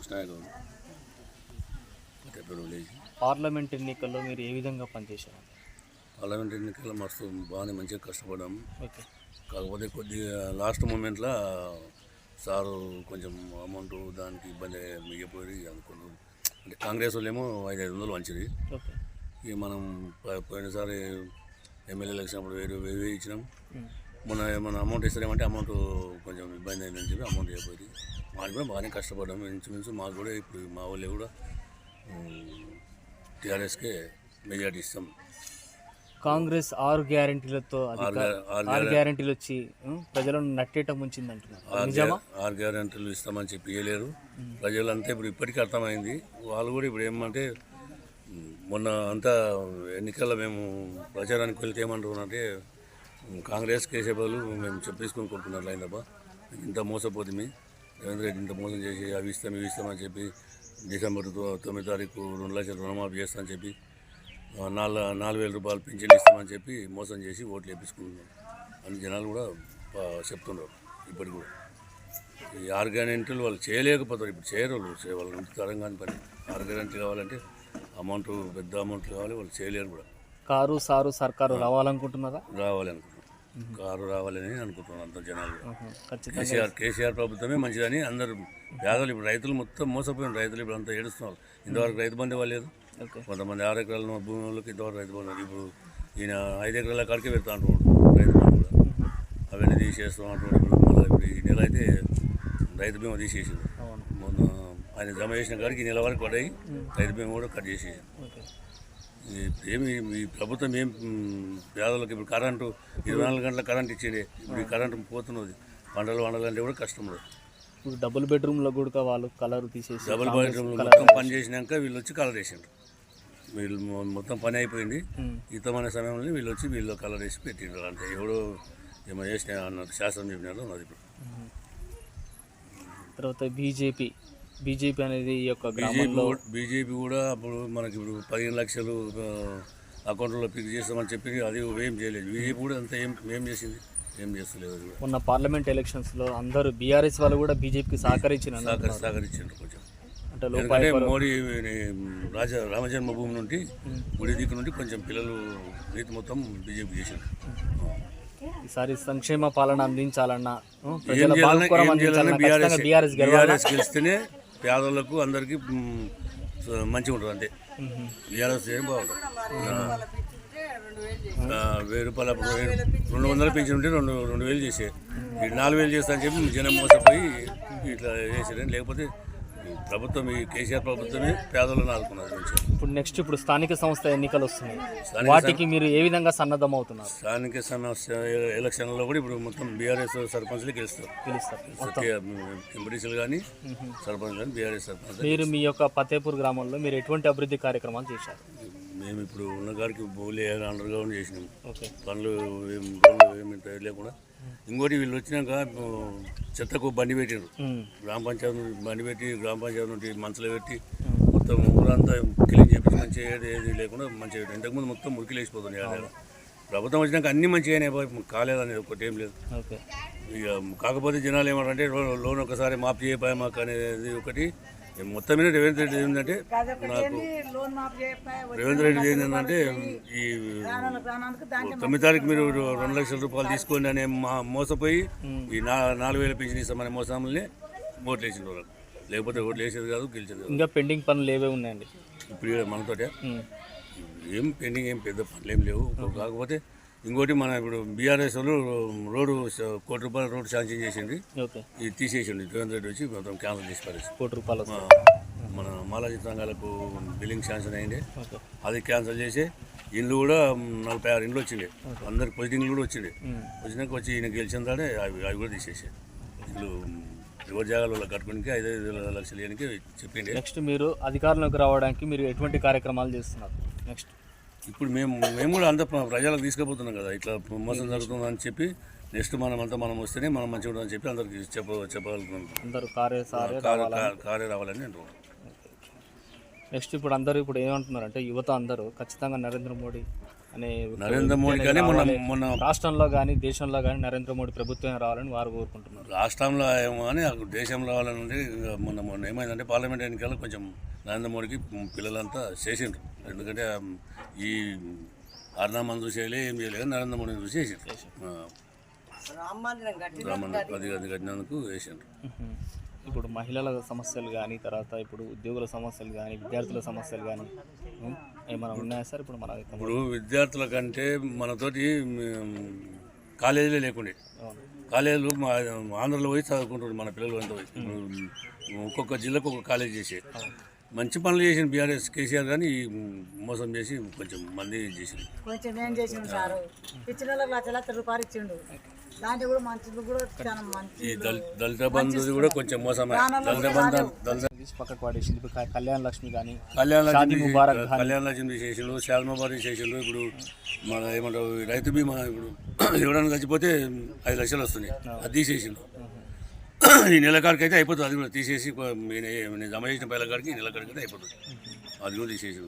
కృష్ణాయగౌడ్ village. Parliament ఎన్నికల్లో మీరు ఏ విధంగా పనిచేశారు? పార్లమెంట్ ఎన్నికల్లో మస్తు బాగానే మంచిగా కష్టపడ్డాము. ఓకే. కాకపోతే కొద్దిగా లాస్ట్ మూమెంట్లో సారు కొంచెం అమౌంట్ దానికి ఇబ్బంది మిగిలిపోయి అనుకున్నాం. అంటే కాంగ్రెస్ వాళ్ళు ఏమో 500 వంచింది. ఓకే. ఇక మనం పోయినసారి ఎమ్మెల్యే ఎలక్షన్ అప్పుడు 1000 ఇచ్చినాం. మన అమౌంట్ ఇస్తారేమంటే అమౌంట్ కొంచెం ఇబ్బంది అయిందని చెప్పి అమౌంట్ అయిపోయింది. మాకు కూడా బాగానే కష్టపడ్డాము. ఇంచుమించు మాకు కూడా ఇప్పుడు మా వాళ్ళు కూడా టీఆర్ఎస్కే మెజార్టీ ఇస్తాం. కాంగ్రెస్ 6 గ్యారెంటీలతో 6 గ్యారెంటీలు వచ్చి ప్రజలను నట్టేట ముంచింది అంటున్నారు. 6 గ్యారెంటీలు ఇస్తామని చెప్పి ఇవ్వలేరు. ప్రజలంతా ఇప్పుడు ఇప్పటికీ అర్థమైంది. వాళ్ళు కూడా ఇప్పుడు ఏమంటే మొన్న అంతా ఎన్నికల్లో మేము ప్రచారానికి వెళ్తే ఏమంటున్నారంటే కాంగ్రెస్ కేసే బదులు మేము చెప్పేసుకొని కొట్టుకున్నట్లు అయిందబ్బా, ఇంత మోసపోతుంది రేవంత్ రెడ్డి ఇంత మోసం చేసి అవి ఇస్తామని చెప్పి డిసెంబర్ 9వ తారీఖు 2 లక్షలు రుణమాఫీ చేస్తామని చెప్పి 4,000 రూపాయలు పింఛన్ ఇస్తామని చెప్పి మోసం చేసి ఓట్లు వేపించుకుంటున్నారు అని జనాలు కూడా చెప్తున్నారు. ఇప్పటికి కూడా ఈ 6 గ్యారెంటీలు వాళ్ళు చేయలేకపోతారు. ఇప్పుడు చేయరు వాళ్ళు ఇంతరం కాని పని. 6 గ్యారెంటీ కావాలంటే అమౌంట్ పెద్ద అమౌంట్ కావాలి, వాళ్ళు చేయలేరు కూడా. కారు సారు సర్కారు రావాలనుకుంటున్నారా? రావాలనుకుంటున్నారు. కారు రావాలని అనుకుంటున్నారు అంత జనాలు. కేసీఆర్ ప్రభుత్వమే మంచిదని అందరూ పేదలు ఇప్పుడు రైతులు మొత్తం మోసపోయిన రైతులు ఇప్పుడు అంతా ఏడుస్తున్నారు. ఇంతవరకు రైతు బంధు ఇవ్వలేదు. కొంతమంది 6 ఎకరాల భూమి వాళ్ళకి ఇంతవరకు రైతు బంధు. ఇప్పుడు ఈయన 5 ఎకరాల కాడికే పెడతా అంటున్నాడు రైతు బంధు కూడా. అవన్నీ తీసేస్తాం అంటున్నాడు. ఇప్పుడు ఈ నెల అయితే రైతు బీమా తీసేసింది. మొన్న ఆయన జమ చేసిన కాడికి ఈ నెల వరకు పడ్డాయి. రైతు బీమా కూడా కట్ చేసేసారు. ఏమి ఈ ప్రభుత్వం ఏం పేదలకు ఇప్పుడు కరెంటు 24 గంటల కరెంట్ ఇచ్చింది. ఇప్పుడు ఈ కరెంటు పోతున్నది. పంటలు వండాలంటే కూడా కష్టం. ఇప్పుడు డబుల్ బెడ్రూమ్లో కూడా వాళ్ళు కలర్ తీసేసి డబుల్ బెడ్రూమ్లో మొత్తం పని చేసినాక వీళ్ళు వచ్చి కలర్ వేసిండ్రు. వీళ్ళు మొత్తం పని అయిపోయింది. యుద్ధమైన సమయంలో వీళ్ళు కలర్ వేసి పెట్టిండ్రు. అంటే ఎవడో ఏమో చేసిన అన్నట్టు శాస్త్రం చెప్పినారు ఉన్నది. ఇప్పుడు తర్వాత బీజేపీ అనేది ఈ యొక్క బీజేపీ కూడా అప్పుడు మనకి ఇప్పుడు 15 లక్షలు అకౌంట్లో పిక్ చేస్తామని చెప్పి అది ఏం చేయలేదు. బీజేపీ కూడా అంతా ఏం చేసింది, ఏం చేస్తలేదు. మొన్న పార్లమెంట్ ఎలక్షన్స్లో అందరూ బీఆర్ఎస్ వాళ్ళు కూడా బీజేపీకి సహకరించారు కొంచెం. అంటే మోడీ రామజన్మభూమి నుండి గుడి దిక్కు నుండి కొంచెం పిల్లలు రీతి మొత్తం బీజేపీ చేశారు. ఈసారి సంక్షేమ పాలన అందించాలన్నా బీఆర్ఎస్ గెలిస్తేనే పేదలకు అందరికీ మంచిగా ఉంటుంది. అంతే బీఆర్ఎస్ ఏం బాగుంటుంది. 1000 రూపాయలు అప్పుడు 200 పెంచి ఉంటే 2,000 చేసే 4,000 చేస్తా అని చెప్పి జనం మోసపోయి ఇట్లా చేసేది. లేకపోతే ప్రభుత్వం ఈ కేసీఆర్ ప్రభుత్వమే పేదలను ఆదుకున్నది. ఇప్పుడు స్థానిక సంస్థ ఎన్నికలు వస్తున్నాయి. వాటికి మీరు ఏ విధంగా సన్నద్ధం అవుతున్నారు? స్థానిక సంస్థ ఎలక్షన్లలో కూడా ఇప్పుడు మొత్తం బీఆర్ఎస్ సర్పంచ్లు గెలుస్తారు. ఎంపీటీసీలు కానీ సర్పంచ్ కానీ బీఆర్ఎస్ సర్పంచ్. మీరు మీ యొక్క ఫతేపూర్ గ్రామంలో మీరు ఎటువంటి అభివృద్ధి కార్యక్రమాలు చేశారు? మేము ఇప్పుడు ఉన్న కాడికి బోలే అండర్ గ్రౌండ్ చేసినాం. పనులు ఏమి లేకుండా. ఇంకోటి వీళ్ళు వచ్చినాక చెత్తకు బండి పెట్టారు. గ్రామ పంచాయతీ బండి పెట్టి గ్రామ పంచాయతీ నుండి మంచులో పెట్టి మొత్తం ఊరంతా క్లీన్ చేపించి మంచిగా ఏది లేకుండా మంచిగా. ఇంతకుముందు మొత్తం మురికి లేచిపోతుంది. ప్రభుత్వం వచ్చినాక అన్ని మంచిగానే కాలేదనేది ఒకటి ఏం లేదు. ఇక కాకపోతే జనాలు ఏమంటారంటే లోన్ ఒకసారి మాఫ్ చేయపోయా మాకు అనేది ఒకటి. మొత్తం మీద రేవంత్ రెడ్డి ఏంటంటే ఈ 9వ తారీఖు మీరు 2 లక్షల రూపాయలు తీసుకోండి అనే మోసపోయి ఈ 4,000 పెన్షన్ ఇస్తామనే మోసాములనే ఓట్లు వేసిన వాళ్ళు. లేకపోతే ఓట్లు వేసేది కాదు, గెలిచేది కాదు. ఇంకా పెండింగ్ పనులు ఏవే ఉన్నాయండి ఇప్పుడు మనతోటే? ఏం పెండింగ్ ఏం పెద్ద పనులు ఏం లేవు. కాకపోతే ఇంకోటి మన ఇప్పుడు బీఆర్ఎస్ వాళ్ళు రోడ్డు 1 కోటి రూపాయల రోడ్డు శాంక్షన్ చేసింది. ఇది తీసేసింది. రేవంత్ రెడ్డి వచ్చి మొత్తం క్యాన్సిల్ చేసి పారేసి 1 కోటి రూపాయలు మన మాలాజీ సంఘాలకు బిల్లింగ్ శాంక్షన్ అయింది. అది క్యాన్సిల్ చేసి ఇండ్లు కూడా 46 ఇండ్లు వచ్చింది. అందరికి పొజిటింగ్లు కూడా వచ్చింది. వచ్చినాక వచ్చి ఈయన గెలిచిన తాడే అవి కూడా తీసేసాయి. ఇల్లు ఎవరి జాగాల వల్ల కట్టుకునికి 5,5 లక్షలు ఇవ్వడానికి చెప్పింది. నెక్స్ట్ మీరు అధికారంలోకి రావడానికి మీరు ఎటువంటి కార్యక్రమాలు చేస్తున్నారు? నెక్స్ట్ ఇప్పుడు మేము కూడా అంత ప్రజలకు తీసుకుపోతున్నాం కదా. ఇట్లా మోసం జరుగుతుందని చెప్పి నెక్స్ట్ మనం వస్తేనే మనం మంచిగా ఉంటుందని చెప్పి అందరికి చెప్పగలుగుతున్నాం. అందరూ కారే రావాలని అంటున్నాం. నెక్స్ట్ ఇప్పుడు అందరూ ఏమంటున్నారు అంటే యువత అందరూ ఖచ్చితంగా నరేంద్ర మోడీ అనే నరేంద్ర మోడీ కానీ మొన్న రాష్ట్రంలో కానీ దేశంలో కానీ నరేంద్ర మోడీ ప్రభుత్వం రావాలని వారు కోరుకుంటున్నారు. రాష్ట్రంలో ఏమో అని దేశంలో రావాలని మొన్న ఏమైందంటే పార్లమెంట్ ఎన్నికల్లో కొంచెం నరేంద్ర మోడీకి పిల్లలంతా చేసిండ్రు. ఎందుకంటే ఈ అర్ణామని చూసి ఏం చేయలేదు, నరేంద్ర మోడీని చూసి చేసిండ్రు. అది కట్టినందుకు వేసిండ్రు. ఇప్పుడు మహిళల సమస్యలు కానీ, తర్వాత ఇప్పుడు ఉద్యోగుల సమస్యలు కానీ, విద్యార్థుల సమస్యలు కానీ ఏమైనా ఉన్నాయా సార్? ఇప్పుడు విద్యార్థుల కంటే మనతోటి కాలేజీలే లేకుండే, కాలేజీలు ఆంధ్రలో పోయి చదువుకుంటారు మన పిల్లలు అంతా పోయి. ఒక్కొక్క జిల్లాకు ఒక్కొక్క కాలేజ్ చేసే మంచి పనులు చేసిన బీఆర్ఎస్ కేసీఆర్ కానీ మోసం చేసి కొంచెం మంది చేసింది. కొంచెం ఏం చేసిండు సారు, ఇచ్చిన వాళ్ళకి లక్ష రూపాయలు ఇచ్చిండు. దాంట్లో కూడా మంచిది కూడా చాలా మంచి. ఈ దళిత బంధు కూడా కొంచెం మోసమే. దళిత బంధు పక్కకు పడేసింది. ఇప్పుడు కళ్యాణ లక్ష్మి కానీ, కళ్యాణ లక్ష్మి చేసిండు, షాదీ ముబారక్ చేసిండు. ఇప్పుడు మన ఏమంటారు రైతు బీమా, ఇప్పుడు ఎవరైనా చచ్చిపోతే 5 లక్షలు వస్తున్నాయి, అది తీసేసిండు. ఈ నెలకాడికి అయితే అయిపోతుంది, అది కూడా తీసేసి నేను జమ చేసిన పిల్లకాడికి ఈ నెలకాడికి అయితే అయిపోతుంది, అది కూడా తీసేసి.